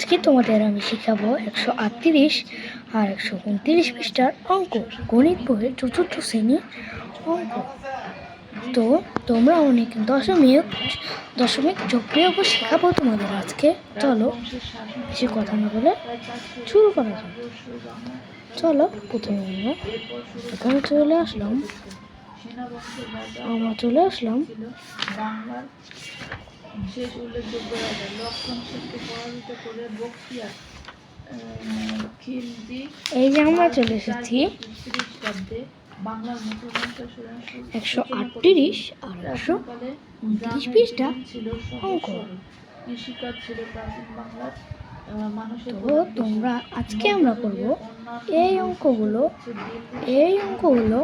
আজকে তোমাদের আমি শেখাবো 138 আর 129 পৃষ্ঠার অঙ্ক, গণিত বইয়ের চতুর্থ শ্রেণীর অঙ্ক। তো তোমরা অনেক দশমিক যোগ বিয়োগ শেখাবো তোমাদের আজকে। চলো বেশি কথা না বলে শুরু করা যাক। চলো প্রথমে আমরা এখানে চলে আসলাম। শেষ উল্লেখযোগ্য রাজা লক্ষণ সেনকে পরাজিত করে বক্তিয়ার খিলজি এই যে আমরা চলে এসেছি খ্রিস্টাব্দে বাংলার মুসলমান 138 আর 129 পৃষ্ঠা অঙ্ক। কৃষিকাজ ছিল প্রাচীন বাংলার মানুষের। তো তোমরা আজকে আমরা করব এই অঙ্কগুলো আর এই অঙ্কগুলো।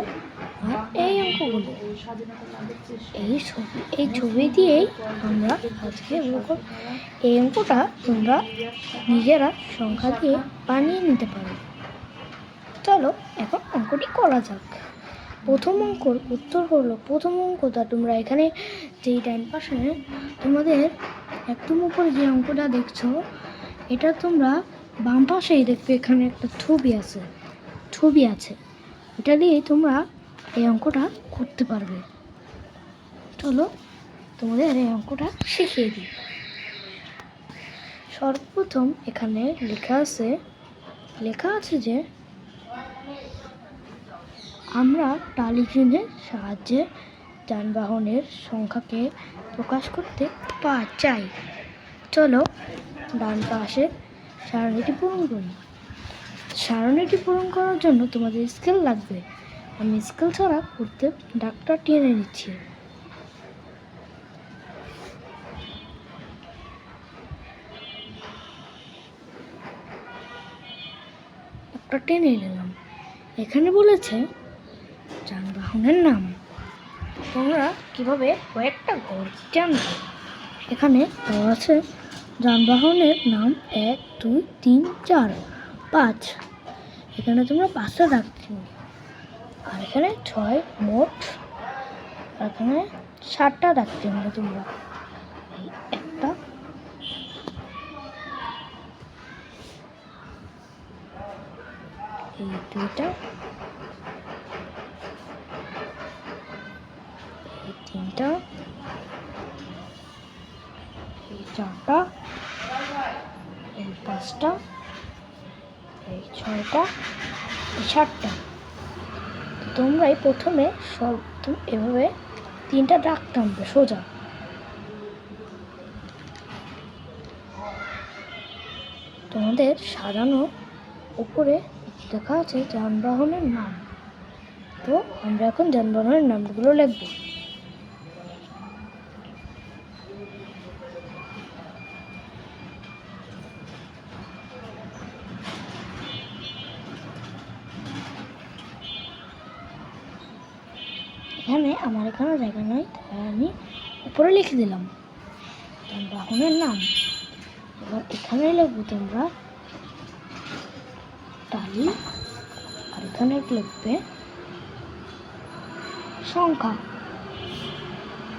এই ছবি দিয়েই আমরা আজকে এই অঙ্কটা তোমরা নিজেরা সংখ্যা দিয়ে বানিয়ে নিতে পারো। চলো এখন অঙ্কটি করা যাক। প্রথম অঙ্কর উত্তর হলো, প্রথম অঙ্কটা তোমরা এখানে যেই ডান পাশে তোমাদের একদম উপরে যে অঙ্কটা দেখছো, এটা তোমরা বাম পাশেই দেখবে এখানে একটা ছবি আছে। এটা দিয়ে তোমরা এই অঙ্কটা করতে পারবে। চলো তোমাদের এই অঙ্কটা শিখিয়ে দিই। সর্বপ্রথম এখানে লেখা আছে যে আমরা টালি চিহ্নের সাহায্যে যানবাহনের সংখ্যাকে প্রকাশ করতে চাই। চলো ডান পাশে সারণীটি পূরণ করি। সারণীটি পূরণ করার জন্য তোমাদের স্কেল লাগবে। আমি স্কেল ছাড়া করতে দাগটা টেনে নিচ্ছি। একটা টেনে নিলাম। এখানে বলেছে যানবাহনের নাম। তোমরা কিভাবে কয়েকটা ঘর জানবে, এখানে দেওয়া আছে যানবাহনের নাম 1, 2, 3, 4, 5। এখানে তোমরা 5টা রাখছো, আর এখানে 6 মোট, আর এখানে 7টা রাখতে হবে তোমরা। এই একটা, এই দুইটা, এই তিনটা, এই 4টা, এই 5টা, এই 6টা, এই 7টা। তোমরাই প্রথমে এভাবে 3টা রাখতে হবে সোজা। তোমাদের সাজানো উপরে লেখা আছে যানবাহনের নাম। তো আমরা এখন যানবাহনের নামগুলো লিখব। আমার এখানে জায়গা নয়, তাই আমি উপরে লিখে দিলাম যানবাহনের নাম। এবার এখানে লিখবো তোমরা টালি, আর এখানে লিখবে সংখ্যা।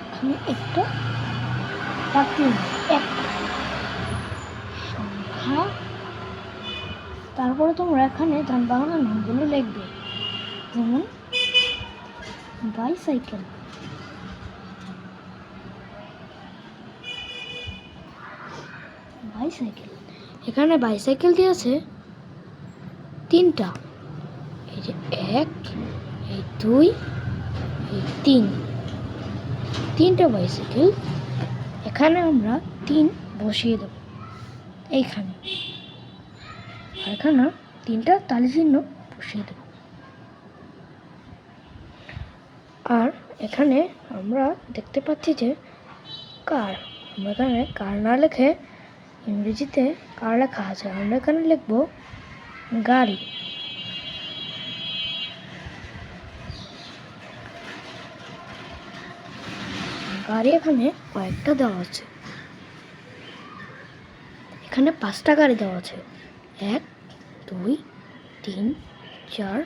এখানে একটা সংখ্যা। তারপরে তোমরা এখানে যানবাহনের নামগুলো লিখবে, যেমন বাইসাইকেল, এখানে বাইসাইকেল দিয়েছে 3টা। এই যে 1, এই 2, এই 3টা বাইসাইকেল। এখানে আমরা 3 বসিয়ে দেব এইখানে, আর এখানে 3টা তালি চিহ্ন বসিয়ে দেব। আর এখানে আমরা দেখতে পাচ্ছি যে কার। আমরা এখানে কার না লিখে ইংরেজিতে কার লেখা আছে, আমরা এখানে লিখব গাড়ি। গাড়ি এখানে কয়েকটা দেওয়া আছে। এখানে 5টা গাড়ি দেওয়া আছে। 1, 2, 3, 4,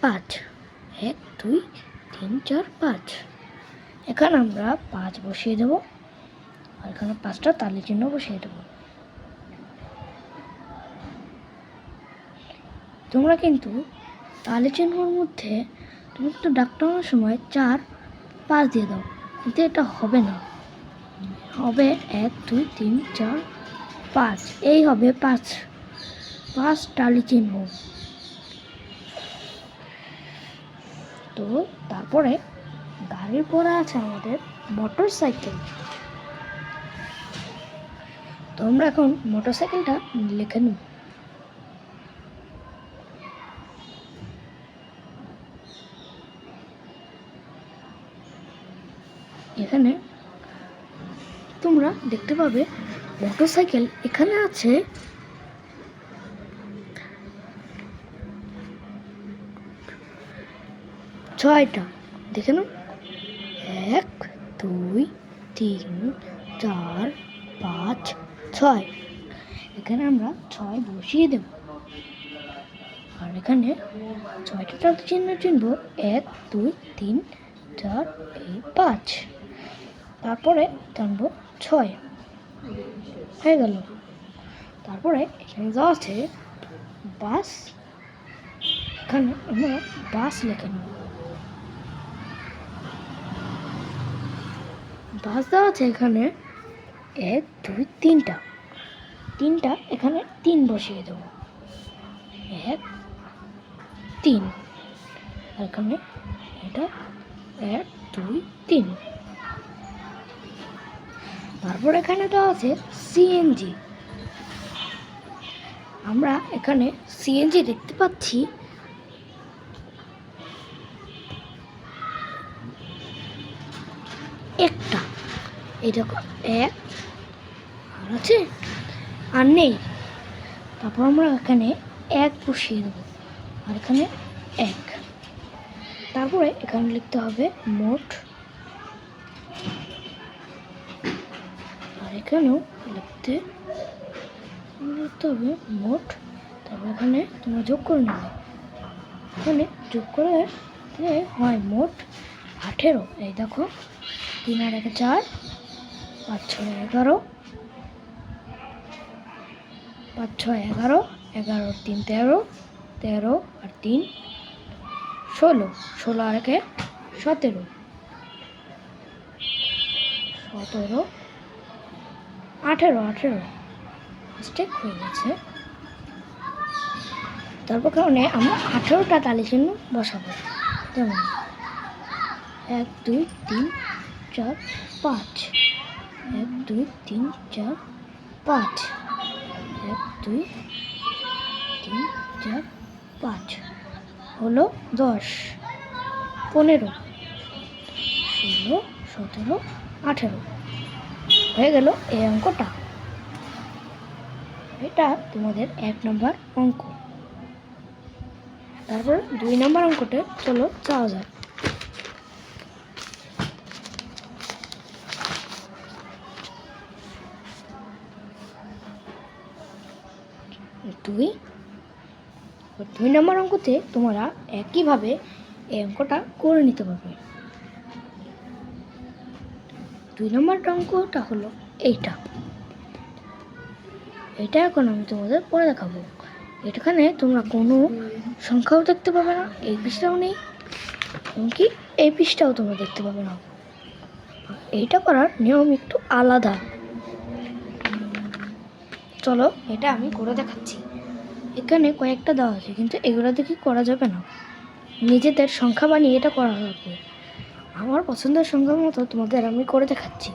5। 1, 2, 3, 4, 5। এখানে আমরা 5 বসিয়ে দেব, আর এখানে 5টা তালি চিহ্ন বসিয়ে দেব। তোমরা কিন্তু তালি চিহ্নর মধ্যে তুমি কিন্তু দাগ টানার সময় 4, 5 দিয়ে দাও, কিন্তু এটা হবে না। হবে 1, 2, 3, 4, 5, এই হবে 5 টালি চিহ্ন। তো তারপরে গাড়ির পরে আছে আমাদের মোটর সাইকেল। তো আমরা এখন মোটর সাইকেলটা লিখে নেব। এখানে তোমরা দেখতে পাবে মোটর সাইকেল এখানে আছে 6টা। দেখে নাও, 1, 2, 3, 4, 5, 6। এখানে আমরা 6 বসিয়ে দেব। আর এখানে 6টা টালি চিহ্ন চিনব, 1, 2, 3, 4, 5। তারপরে টানবো 6, হয়ে গেল। তারপরে এখানে দেওয়া আছে বাস, এখানে আমরা বাস লিখে নেব। বাস দেওয়া আছে এখানে 1, 2, 3টা, এখানে 3 বসিয়ে দেবো, 1, 3। আর এখানে এটা 1, 2, 3। তারপর এখানে দেওয়া আছে সিএনজি। আমরা এখানে সিএনজি দেখতে পাচ্ছি একটা, এই দেখো 1 আর আছে আর নেই। তারপর আমরা এখানে 1 বসিয়ে দেবো, আর এখানে 1। তারপরে এখানে লিখতে হবে মোট, আর এখানেও লিখতে হবে মোট। তারপর এখানে তোমরা যোগ করে নেবে, এখানে যোগ করে হয় মোট 18। এই দেখো 3 আর 1 4, 5 6 11, 5 6 11, 11 আর 3 13, 13 আর 3 16, 16 আর 1 17, 17, 18 মিস্টেক হয়ে গেছে। তারপর কারণে আমরা 18টা তালি চিহ্ন বসাবো। যেমন 1 2 3 4 5, 1 2 3 4 5, 1 2 3 4 5 হলো 10, 15, 16, 17, 18 হয়ে গেল এই অঙ্কটা। এটা তোমাদের 1 নম্বর অঙ্ক। তারপর 2 নম্বর অঙ্কতে চলো যাওয়া যাক। 2 নম্বর অঙ্কতে তোমরা একইভাবে এই অঙ্কটা করে নিতে পারবে। 2 নম্বর অঙ্কটা হলো এইটা। এটা এখন আমি তোমাদের পরে দেখাবো। এখানে তোমরা কোনো সংখ্যাও দেখতে পাবে না, এই পৃষ্ঠাও নেই, এমনকি এই পৃষ্ঠাও তোমরা দেখতে পাবে না। এইটা করার নিয়ম একটু আলাদা। চলো এটা আমি করে দেখাচ্ছি। এখানে কয়েকটা দেওয়া আছে, কিন্তু এগুলো দেখে করা যাবে না, নিজেদের সংখ্যা বানিয়ে এটা করা হবে। আমার পছন্দের সংখ্যা মতো তোমাদের আমি করে দেখাচ্ছি।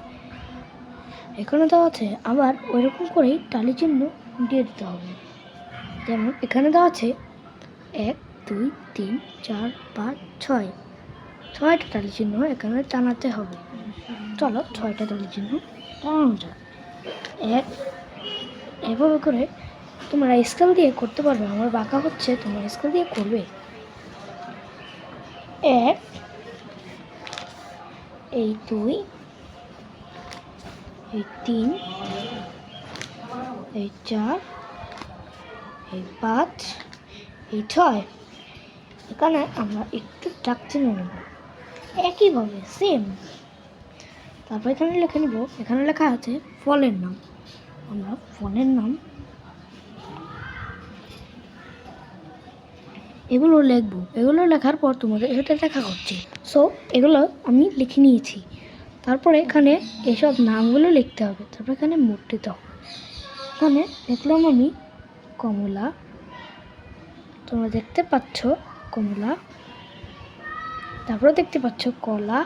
এখানে দেওয়া আছে, আবার ওইরকম করেই টালি চিহ্ন দিয়ে দিতে হবে। যেমন এখানে দেওয়া আছে 1 2 3 4 5 6, 6টা টালি চিহ্ন এখানে টানাতে হবে। চলো 6টা টালি চিহ্ন টানানো যাক। এভাবে করে তোমরা স্কেল দিয়ে করতে পারবে। আমার বাঁকা হচ্ছে, তোমরা স্কেল দিয়ে করবে। 1, এই 2, এই 3, এই 4, এই 5, এই 6। এখানে আমরা একটু দাগ চিহ্ন নেব একইভাবে সেম। তারপর এখানে লিখে নিব, এখানে লেখা আছে ফলের নাম। আমরা ফলের নাম এগুলো লিখবো। এগুলো লেখার পর তোমাদের সাথে দেখা করছি। সো এগুলো আমি লিখে নিয়েছি। তারপরে এখানে এসব নামগুলো লিখতে হবে। তারপর এখানে মুখ দিতে হবে। এখানে লিখলাম আমি কমলা, তোমরা দেখতে পাচ্ছ কমলা। তারপরে দেখতে পাচ্ছ কলা,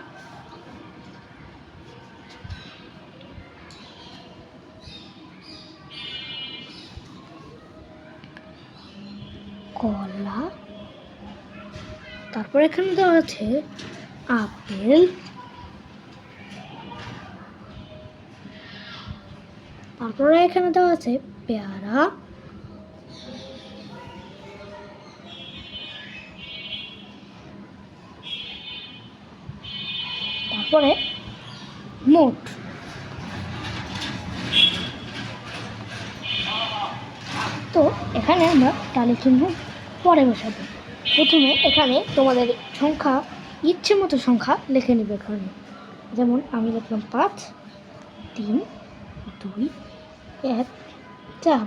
কলা। তারপর এখানে দেওয়া আছে আপেল, তারপরে এখানে দেওয়া আছে পেয়ারা, তারপরে মোট। তো এখানে আমরা টালি চিহ্ন পরে বসাবো। প্রথমে এখানে তোমাদের সংখ্যা, ইচ্ছে মতো সংখ্যা লিখে নেবে। এখানে যেমন আমি লিখলাম 5, 3, 2, 1, 4,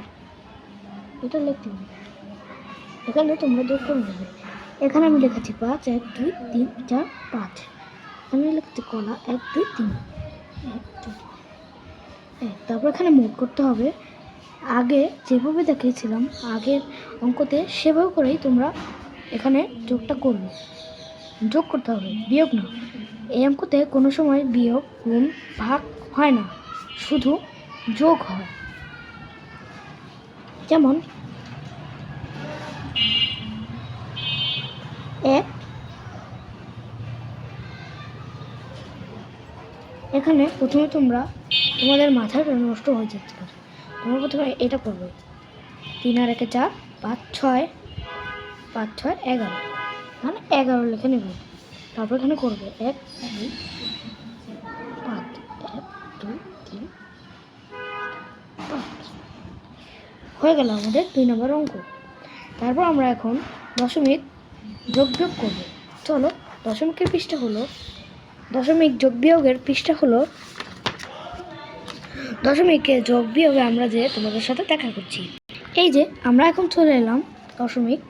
এটা লিখলাম। এখানে তোমরা যোগ করে নেবে। এখানে আমি লিখেছি 5, 1, 2, 3, 4, 5। আমি লিখছি কলা 1, 2, 3, 1, 2, 1। তারপর এখানে মোট করতে হবে। আগে যেভাবে দেখিয়েছিলাম আগের অঙ্কতে, সেভাবে করেই তোমরা এখানে যোগটা করবে। যোগ করতে হবে, বিয়োগ না। এই অঙ্কতে কোনো সময় বিয়োগ, গুণ, ভাগ হয় না, শুধু যোগ হয়। যেমন 1, এখানে প্রথমে তোমাদের মাথাটা নষ্ট হয়ে যাচ্ছে। তোমরা প্রথমে এটা করবে। 3 আর 1 4, 5 6, 5 6 11, মানে 11 লিখে নেবে। তারপর এখানে করবে 1 2 5, 1 2 3 5। হয়ে গেল আমাদের 2 নম্বর অঙ্ক। তারপর আমরা এখন দশমিক যোগ বিয়োগ করব। চলো, দশমিকের পৃষ্ঠা হলো, দশমিক যোগ বিয়োগের পৃষ্ঠা হলো, দশমিকের যোগ বিয়োগে আমরা যে তোমাদের সাথে দেখা করছি। এই যে আমরা এখন চলে এলাম দশমিক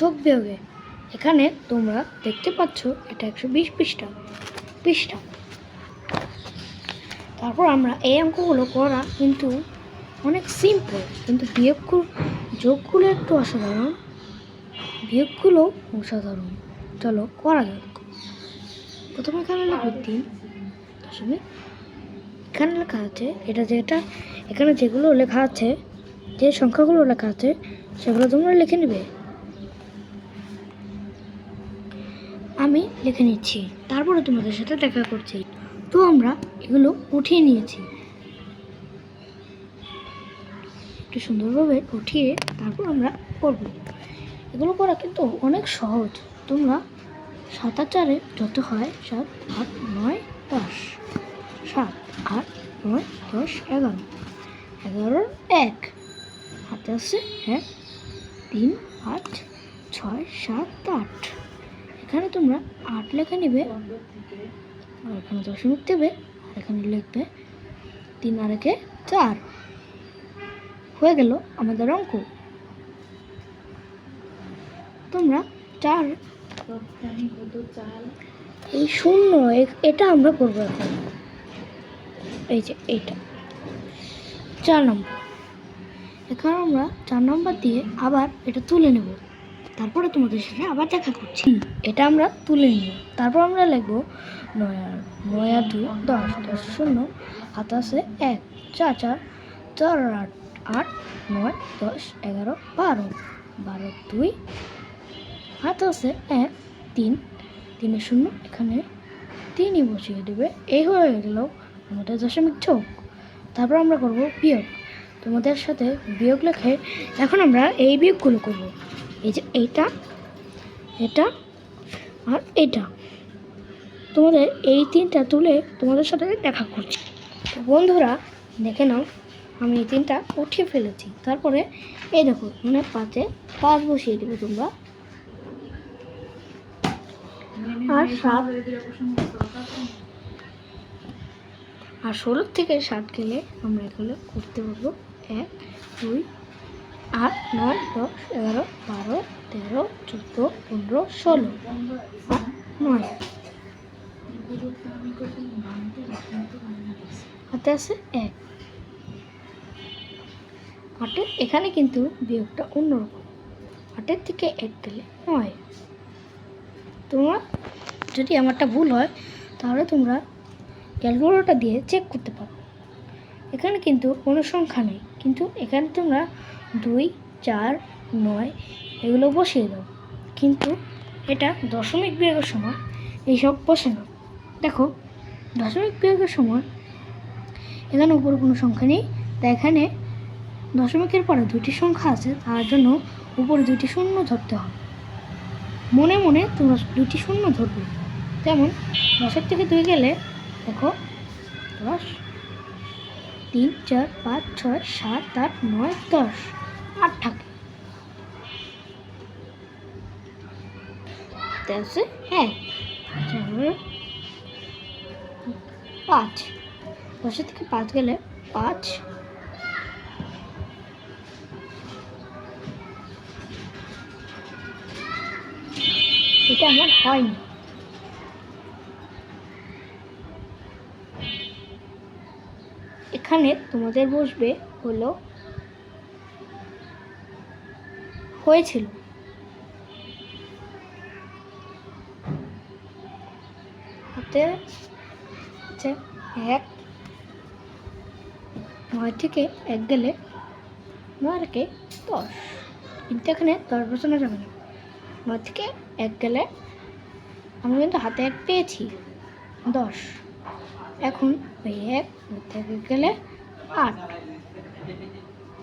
যোগ বিয়োগে। এখানে তোমরা দেখতে পাচ্ছ এটা 120 পৃষ্ঠা। তারপর আমরা এই অঙ্কগুলো করা কিন্তু অনেক সিম্পল, কিন্তু যোগগুলো একটু অসাধারণ, বিয়োগগুলো অসাধারণ। চলো করা যাক। প্রথমে এখানে লিখব 3 দশমিক, এখানে লেখা আছে এখানে যেগুলো লেখা আছে, যে সংখ্যাগুলো লেখা আছে সেগুলো তোমরা লিখে নেবে। আমি লিখে নিচ্ছি, তারপরে তোমাদের সাথে দেখা করছি। তো আমরা এগুলো উঠিয়ে নিয়েছি, একটু সুন্দরভাবে উঠিয়ে তারপর আমরা করব। এগুলো করা কিন্তু অনেক সহজ। তোমরা 7 আর 4 যত হয় 7 8 9 10, 7 8 9 10 11, 11 1 হাতে আসছে 1 3 8 6 7 8। এখানে তোমরা 8 লেখা নেবে, আর এখানে দশমিক দেবে, আর এখানে লিখবে 3 আর 1 4। হয়ে গেল আমাদের অঙ্ক। তোমরা 4 এই 0 এটা আমরা করবো এখন। এই যে এইটা 4 নম্বর। এখানে আমরা 4 নম্বর দিয়ে আবার এটা তুলে নেব। তারপরে তোমাদের সাথে আবার দেখা করছি। এটা আমরা তুলে নিব। তারপর আমরা লিখবো 9 আর 2 10, 10 0 হাত আছে 1 4 4 4 8 8 9 10 11 12, 12 2 হাত আছে 1 3 3 0, এখানে 3ই বসিয়ে দেবে। এই হয়ে গেল আমাদের দশমিক যোগ। তারপর আমরা করব বিয়োগ। তোমাদের সাথে বিয়োগ লেখে এখন আমরা এই বিয়োগগুলো করব। এই যে এইটা, এটা আর এটা, তোমাদের এই 3টা তুলে তোমাদের সাথে দেখা করছি। তো বন্ধুরা দেখে নাও, আমি এই 3টা উঠিয়ে ফেলেছি। তারপরে এই দেখো, মানে 5-এ 5 বসিয়ে দেবে তোমরা। আর 16 থেকে 7 গেলে আমরা এগুলো করতে পারবো 1 2 8, 9, 10, 11, 12, 13, 14, 15, 16, 8, 9 এগুলোকে আমি কখন বানাতে কিন্তু বানিয়ে দিচ্ছি। হাতে আছে 1। 8 এখানে কিন্তু বিয়োগটা অন্যরকম। 8 থেকে 1 গেলে 9। তোমরা যদি আমারটা ভুল হয় তাহলে তোমরা ক্যালকুলেটর দিয়ে চেক করতে পারো। এখানে কিন্তু কোনো সংখ্যা নেই, কিন্তু এখানে তোমরা 2, 4, 9 এগুলো বসিয়ে দাও, কিন্তু এটা দশমিক বিয়োগের সময় এইসব বসে না। দেখো, দশমিক বিয়োগের সময় এখানে উপরে কোনো সংখ্যা নেই, তাই এখানে দশমিকের পরে 2টি সংখ্যা আছে, তার জন্য উপরে 2টি শূন্য ধরতে হবে। মনে মনে তোমরা 2টি শূন্য ধরবে। যেমন 10 থেকে 2 গেলে দেখো 10, 3, 4, 5, 6, 7, 8, 9, 10, 8 থাকে। আছে 1, 5, 10 থেকে 5 গেলে 5, এটা আমার হয়নি। এখানে তোমাদের বসবে হলো হয়েছিল। হাতে আছে 1, 9 থেকে 1 গেলে 9 থেকে 10, কিন্তু এখানে 10 বসানো যাবে না। 9 থেকে 1 গেলে আমি কিন্তু হাতে 1 পেয়েছি, 10। এখন ওই 1 থেকে গেলে 8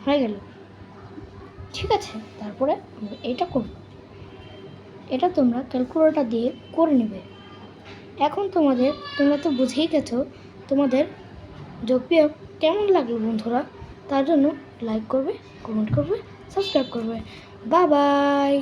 হয়ে গেল। ঠিক আছে, তারপরে আমরা এটা করব। এটা তোমরা ক্যালকুলেটর দিয়ে করে নেবে। এখন তোমরা তো বুঝেই গেছো। তোমাদের যোগ বিয়োগ কেমন লাগলো বন্ধুরা? তার জন্য লাইক করবে, কমেন্ট করবে, সাবস্ক্রাইব করবে। Bye bye.